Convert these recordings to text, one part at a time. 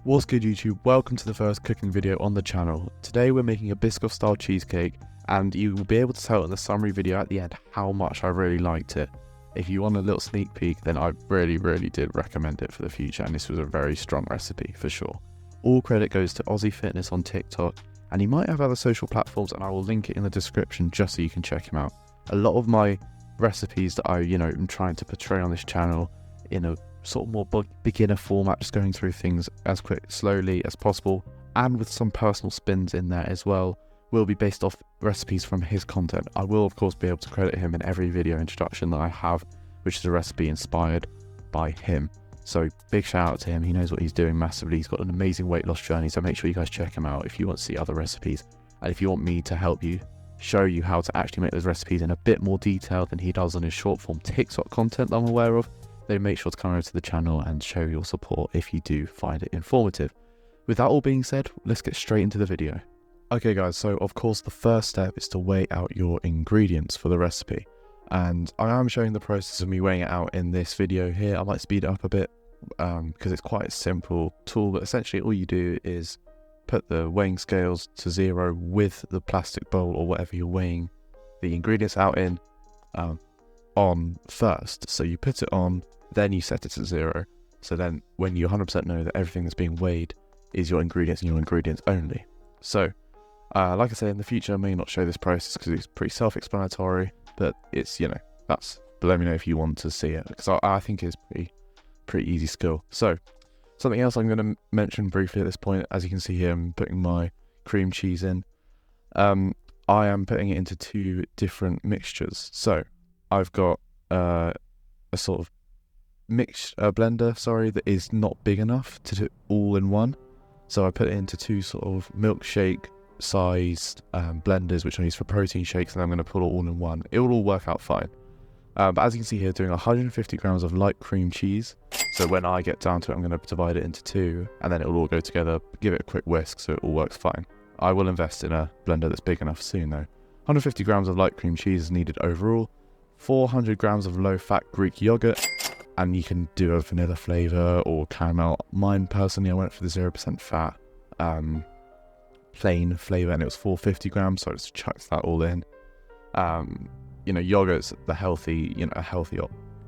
What's good YouTube, welcome to the first cooking video on the channel. Today we're making a Biscoff style cheesecake and you will be able to tell in the summary video at the end how much I really liked it. If you want a little sneak peek, then I really did recommend it for the future, and this was a very strong recipe for sure. All credit goes to Aussie Fitness on TikTok, and he might have other social platforms and I will link it in the description just so you can check him out. A lot of my recipes that I am trying to portray on this channel in a sort of more beginner format, just going through things as slowly as possible, and with some personal spins in there as well, will be based off recipes from his content. I will of course be able to credit him in every video introduction that I have, which is a recipe inspired by him. So big shout out to him, he knows what he's doing massively. He's got an amazing weight loss journey, so make sure you guys check him out if you want to see other recipes, and if you want me to help you show you how to actually make those recipes in a bit more detail than he does on his short form TikTok content that I'm aware of, then make sure to come over to the channel and show your support if you do find it informative. With that all being said, let's get straight into the video. Okay guys, so of course the first step is to weigh out your ingredients for the recipe. And I am showing the process of me weighing it out in this video here. I might speed it up a bit because it's quite a simple tool, but essentially all you do is put the weighing scales to 0 with the plastic bowl or whatever you're weighing the ingredients out in on first. So you put it on, then you set it to 0. So then when you 100% know that everything that's being weighed is your ingredients and your ingredients only. So like I say, in the future I may not show this process because it's pretty self-explanatory, but it's, but let me know if you want to see it, because I think it's pretty easy skill. So something else I'm going to mention briefly at this point, as you can see here, I'm putting my cream cheese in. I am putting it into 2 different mixtures. So I've got a sort of blender, that is not big enough to do all in one. So I put it into 2 sort of milkshake sized blenders, which I use for protein shakes, and I'm going to put it all in one. It will all work out fine. But as you can see here, doing 150 grams of light cream cheese. So when I get down to it, I'm going to divide it into 2, and then it will all go together, give it a quick whisk so it all works fine. I will invest in a blender that's big enough soon though. 150 grams of light cream cheese is needed overall. 400 grams of low-fat Greek yogurt, and you can do a vanilla flavour or caramel. Mine personally, I went for the 0% fat plain flavour, and it was 450 grams, so I just chucked that all in. Yogurt's the healthy, a healthy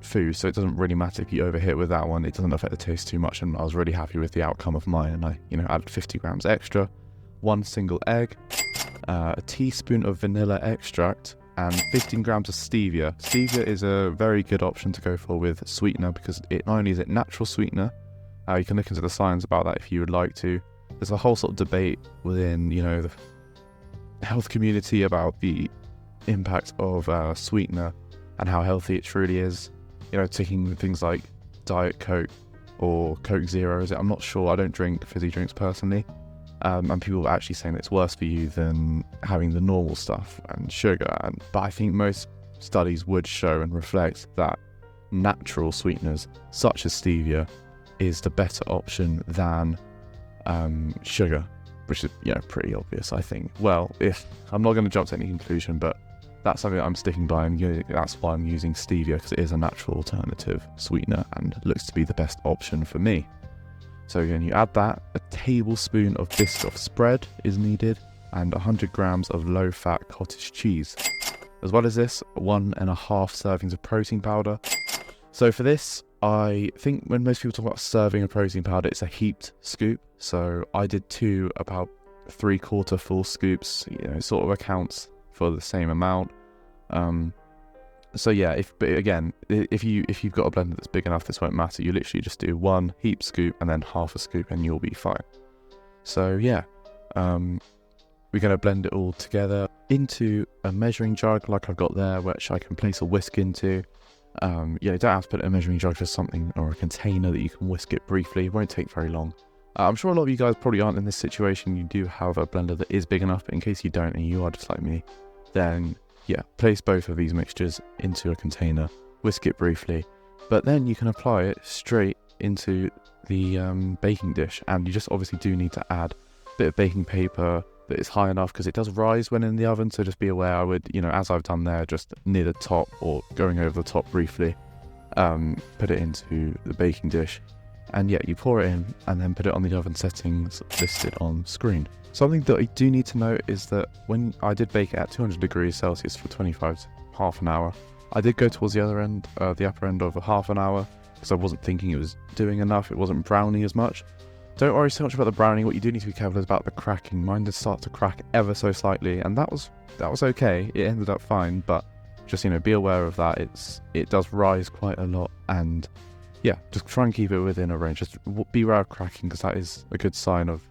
food, so it doesn't really matter if you overhit with that one. It doesn't affect the taste too much, and I was really happy with the outcome of mine, and I added 50 grams extra, 1 single egg, a teaspoon of vanilla extract, and 15 grams of stevia. Stevia is a very good option to go for with sweetener, because it not only is it natural sweetener, you can look into the science about that if you would like to. There's a whole sort of debate within the health community about the impact of sweetener and how healthy it truly is. Taking things like Diet Coke or Coke Zero, is it? I'm not sure. I don't drink fizzy drinks personally. And people are actually saying that it's worse for you than having the normal stuff and sugar. But I think most studies would show and reflect that natural sweeteners such as stevia is the better option than sugar, which is pretty obvious, I think. Well, if I'm not going to jump to any conclusion, but that's something that I'm sticking by, and that's why I'm using stevia, because it is a natural alternative sweetener and looks to be the best option for me. So again, you add that, a tablespoon of Biscoff spread is needed, and 100 grams of low-fat cottage cheese. As well as this, 1.5 servings of protein powder. So for this, I think when most people talk about serving of protein powder, it's a heaped scoop. So I did 2 about 3/4 full scoops. It sort of accounts for the same amount. So yeah, but again, if you've got a blender that's big enough, this won't matter. You literally just do 1 heap scoop and then half a scoop, and you'll be fine. So yeah, we're going to blend it all together into a measuring jug like I've got there, which I can place a whisk into. You don't have to put a measuring jug, just something or a container that you can whisk it briefly. It won't take very long. I'm sure a lot of you guys probably aren't in this situation. You do have a blender that is big enough, but in case you don't and you are just like me, then yeah, place both of these mixtures into a container, whisk it briefly, but then you can apply it straight into the baking dish. And you just obviously do need to add a bit of baking paper that is high enough, because it does rise when in the oven, so just be aware. I would, as I've done there, just near the top or going over the top briefly, put it into the baking dish, And yeah, you pour it in and then put it on the oven settings listed on screen. Something that I do need to note is that when I did bake it at 200 degrees Celsius for 25 to half an hour, I did go towards the upper end of a half an hour because I wasn't thinking it was doing enough. It wasn't browning as much. Don't worry so much about the browning. What you do need to be careful is about the cracking. Mine did start to crack ever so slightly, and that was okay. It ended up fine, but just, you know, be aware of that. It does rise quite a lot, and yeah, just try and keep it within a range. Just beware of cracking, because that is a good sign of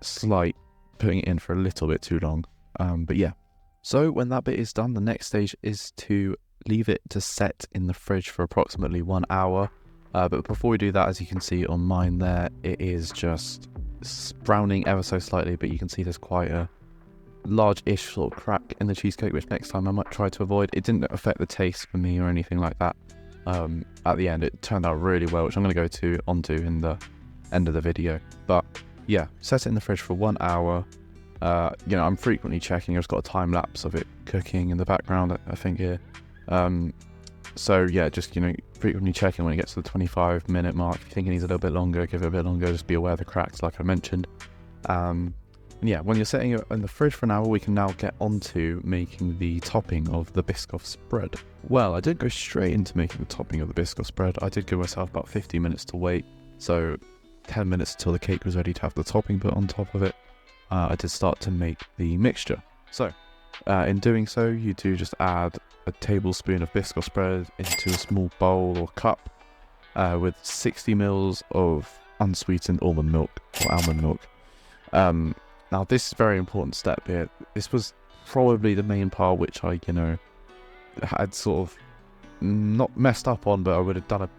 slight putting it in for a little bit too long. But yeah. So when that bit is done, the next stage is to leave it to set in the fridge for approximately 1 hour. But before we do that, as you can see on mine there, it is just browning ever so slightly, but you can see there's quite a large-ish sort of crack in the cheesecake, which next time I might try to avoid. It didn't affect the taste for me or anything like that. At the end, it turned out really well, which I'm going to go onto in the end of the video. But yeah, set it in the fridge for 1 hour. You know, I'm frequently checking. I've just got a time lapse of it cooking in the background, I think here. So yeah, just, you know, frequently checking when it gets to the 25-minute mark. If you think it needs a little bit longer, give it a bit longer. Just be aware of the cracks, like I mentioned. Yeah, when you're setting it in the fridge for an hour, we can now get onto making the topping of the Biscoff spread. Well, I didn't go straight into making the topping of the Biscoff spread. I did give myself about 15 minutes to wait. So 10 minutes until the cake was ready to have the topping put on top of it. I did start to make the mixture. So in doing so, you do just add a tablespoon of Biscoff spread into a small bowl or cup with 60 ml of unsweetened almond milk or almond milk. Now this is a very important step here. This was probably the main part which I, you know, had sort of not messed up on, but I would have done a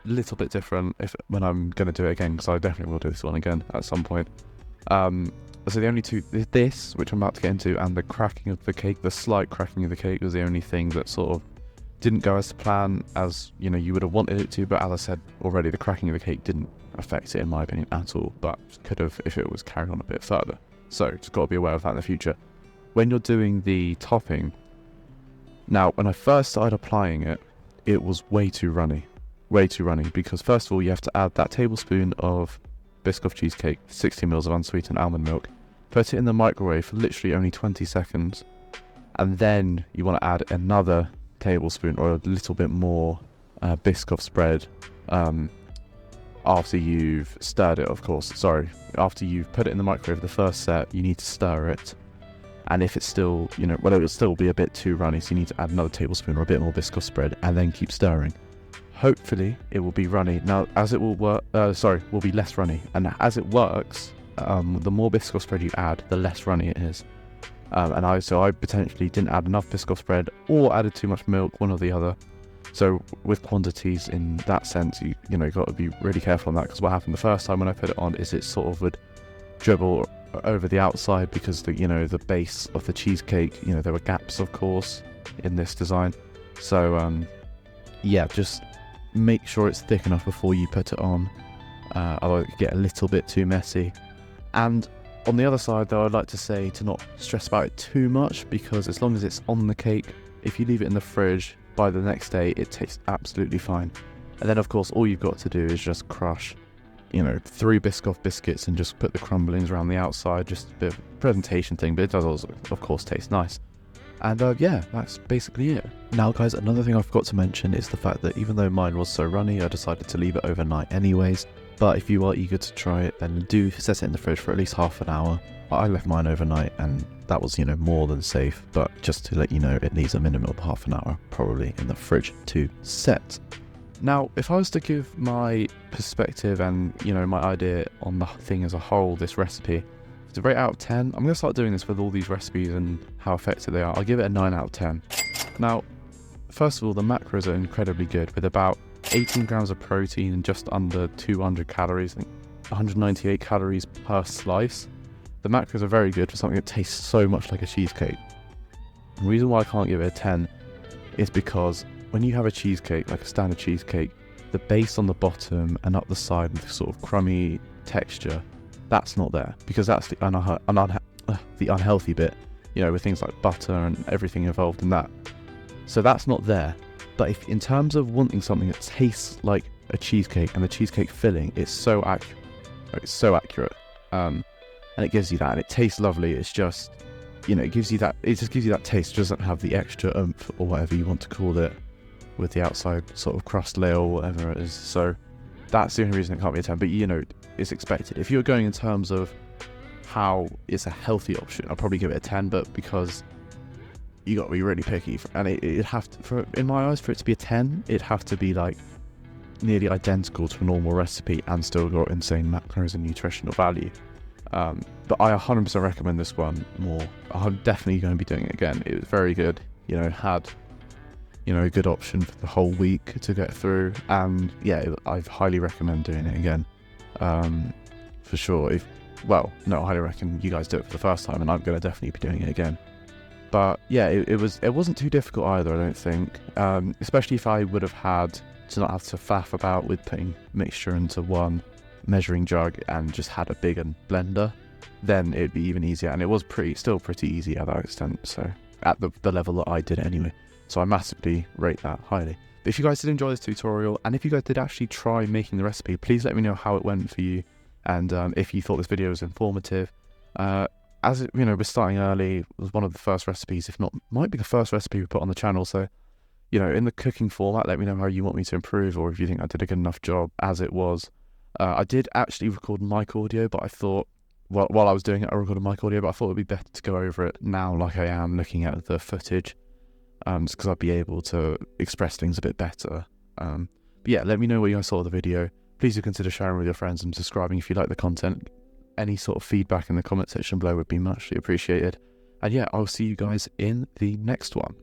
little bit different when I'm going to do it again, because I definitely will do this one again at some point. So the only two, this, which I'm about to get into, and the cracking of the cake, the slight cracking of the cake, was the only thing that sort of didn't go as to plan, as, you know, you would have wanted it to. But as I said already, the cracking of the cake didn't affect it in my opinion at all, but could have if it was carried on a bit further. So just got to be aware of that in the future. When you're doing the topping, now when I first started applying it, it was way too runny, because first of all you have to add that tablespoon of Biscoff cheesecake, 60 ml of unsweetened almond milk, put it in the microwave for literally only 20 seconds, and then you want to add another tablespoon or a little bit more Biscoff spread after you've stirred it, of course. Sorry, after you've put it in the microwave the first set, you need to stir it. And if it's still, you know, well, it'll still be a bit too runny, so you need to add another tablespoon or a bit more Biscoff spread, and then keep stirring. Hopefully it will be runny. Now, as it will work, will be less runny. And as it works, the more Biscoff spread you add, the less runny it is. And I potentially didn't add enough Biscoff spread or added too much milk, one or the other. So with quantities in that sense, you know, got to be really careful on that, because what happened the first time when I put it on is it sort of would dribble over the outside, because the base of the cheesecake, you know, there were gaps, of course, in this design. So yeah, just make sure it's thick enough before you put it on, otherwise it could get a little bit too messy. And on the other side though, I'd like to say to not stress about it too much, because as long as it's on the cake, if you leave it in the fridge, by the next day it tastes absolutely fine. And then of course all you've got to do is just crush, you know, 3 Biscoff biscuits and just put the crumblings around the outside, just a bit of a presentation thing, but it does also of course taste nice. And yeah, that's basically it. Now guys, another thing I forgot to mention is the fact that even though mine was so runny, I decided to leave it overnight anyways. But if you are eager to try it, then do set it in the fridge for at least half an hour. I left mine overnight and that was, you know, more than safe, but just to let you know, it needs a minimum of half an hour probably in the fridge to set. Now, if I was to give my perspective and, you know, my idea on the thing as a whole, this recipe, to rate out of 10, I'm going to start doing this with all these recipes and how effective they are. I'll give it a 9 out of 10. Now, first of all, the macros are incredibly good, with about 18 grams of protein and just under 200 calories, I think 198 calories per slice. The macros are very good for something that tastes so much like a cheesecake. The reason why I can't give it a 10 is because when you have a cheesecake, like a standard cheesecake, the base on the bottom and up the side with the sort of crummy texture, that's not there, because that's the unhealthy bit, you know, with things like butter and everything involved in that. So that's not there. But if in terms of wanting something that tastes like a cheesecake, and the cheesecake filling is so accurate. It's so accurate. And it gives you that, and it tastes lovely. It's just, you know, it just gives you that taste. It doesn't have the extra oomph or whatever you want to call it with the outside sort of crust layer or whatever it is. So that's the only reason it can't be a 10, but you know, it's expected. If you're going in terms of how it's a healthy option, I'll probably give it a 10, but because you got to be really picky, and it'd have to, in my eyes, for it to be a 10, it'd have to be like nearly identical to a normal recipe and still got insane macros and nutritional value. But I 100% recommend this one more. I'm definitely going to be doing it again. It was very good. You know, had, you know, a good option for the whole week to get through, and yeah, I highly recommend doing it again, for sure. I highly recommend you guys do it for the first time, and I'm going to definitely be doing it again. But yeah, it wasn't too difficult either, I don't think, especially if I would have had to not have to faff about with putting mixture into one measuring jug and just had a bigger blender, then it'd be even easier. And it was still pretty easy at that extent, so at the level that I did it anyway. So I massively rate that highly. But if you guys did enjoy this tutorial, and if you guys did actually try making the recipe, please let me know how it went for you, and if you thought this video was informative. As it, you know, we're starting early. It was one of the first recipes, if not, might be the first recipe we put on the channel. So, you know, in the cooking format, let me know how you want me to improve, or if you think I did a good enough job as it was. I did actually record mic audio, but I thought, while I was doing it, I recorded mic audio, but I thought it would be better to go over it now, like I am looking at the footage, just because I'd be able to express things a bit better. But yeah, let me know what you guys thought of the video. Please do consider sharing with your friends and subscribing if you like the content. Any sort of feedback in the comment section below would be muchly appreciated. And yeah, I'll see you guys in the next one.